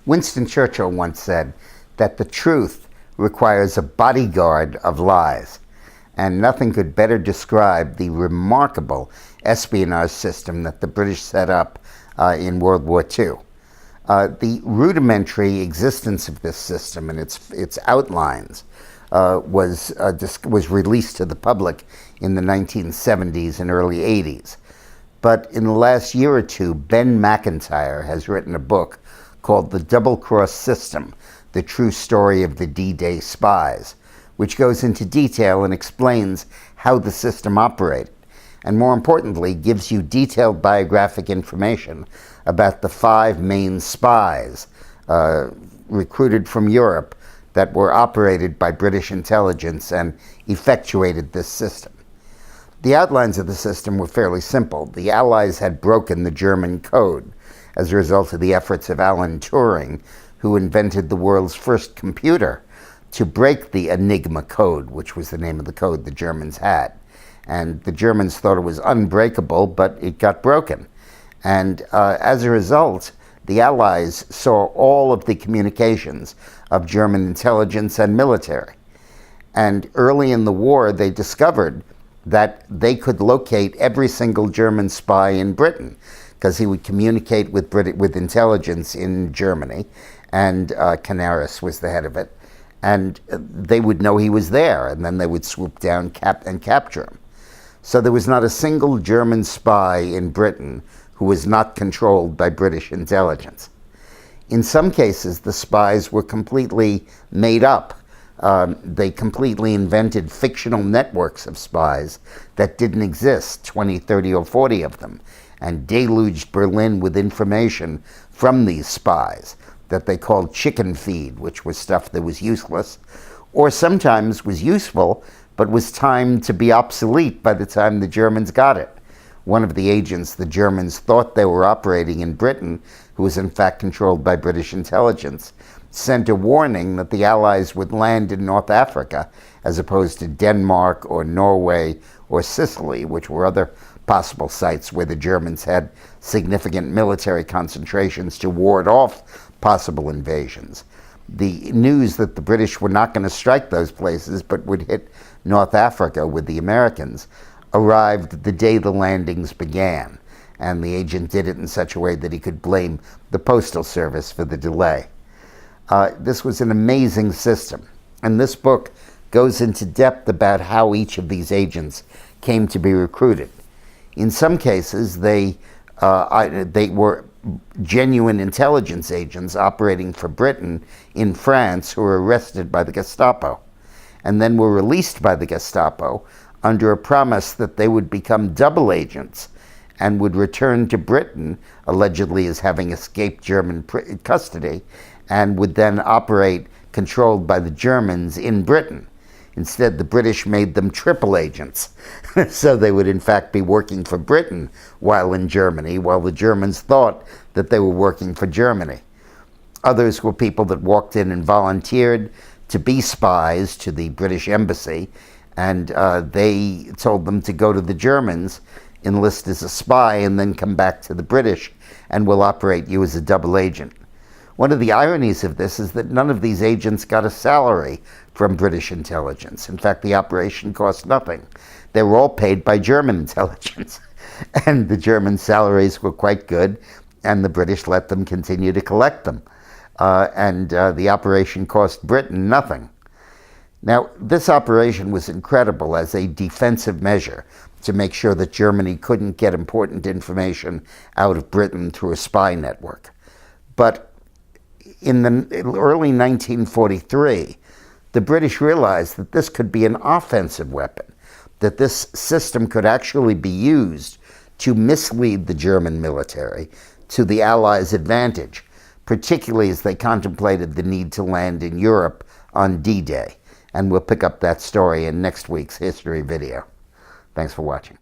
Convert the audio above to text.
Winston Churchill once said that the truth requires a bodyguard of lies, and nothing could better describe the remarkable espionage system that the British set up in World War II. The rudimentary existence of this system and its outlines was released to the public in the 1970s and early 80s. But in the last year or two, Ben McIntyre has written a book called The Double-Cross System, The True Story of the D-Day Spies, which goes into detail and explains how the system operated, and more importantly, gives you detailed biographic information about the 5 main spies recruited from Europe that were operated by British intelligence and effectuated this system. The outlines of the system were fairly simple. The Allies had broken the German code as a result of the efforts of Alan Turing, who invented the world's first computer, to break the Enigma code, which was the name of the code the Germans had. And the Germans thought it was unbreakable, but it got broken. And as a result, the Allies saw all of the communications of German intelligence and military. And early in the war, they discovered that they could locate every single German spy in Britain, because he would communicate with intelligence in Germany, and Canaris was the head of it, and they would know he was there, and then they would swoop down and capture him. So there was not a single German spy in Britain who was not controlled by British intelligence. In some cases, the spies were completely made up. They completely invented fictional networks of spies that didn't exist, 20, 30, or 40 of them, and deluged Berlin with information from these spies that they called chicken feed, which was stuff that was useless, or sometimes was useful, but was timed to be obsolete by the time the Germans got it. One of the agents the Germans thought they were operating in Britain, who was in fact controlled by British intelligence, sent a warning that the Allies would land in North Africa as opposed to Denmark or Norway or Sicily, which were other possible sites where the Germans had significant military concentrations to ward off possible invasions. The news that the British were not going to strike those places but would hit North Africa with the Americans arrived the day the landings began, and the agent did it in such a way that he could blame the Postal Service for the delay. This was an amazing system, and this book goes into depth about how each of these agents came to be recruited. In some cases, they were genuine intelligence agents operating for Britain in France who were arrested by the Gestapo, and then were released by the Gestapo under a promise that they would become double agents and would return to Britain, allegedly as having escaped German custody, and would then operate controlled by the Germans in Britain. Instead, the British made them triple agents, so they would in fact be working for Britain while in Germany, while the Germans thought that they were working for Germany. Others were people that walked in and volunteered to be spies to the British embassy, and they told them to go to the Germans, enlist as a spy, and then come back to the British, and we'll operate you as a double agent. One of the ironies of this is that none of these agents got a salary from British intelligence. In fact, the operation cost nothing. They were all paid by German intelligence. And the German salaries were quite good, and the British let them continue to collect them. The operation cost Britain nothing. Now, this operation was incredible as a defensive measure to make sure that Germany couldn't get important information out of Britain through a spy network. But in the early 1943, the British realized that this could be an offensive weapon, that this system could actually be used to mislead the German military to the Allies' advantage, particularly as they contemplated the need to land in Europe on D-Day. And we'll pick up that story in next week's history video. Thanks for watching.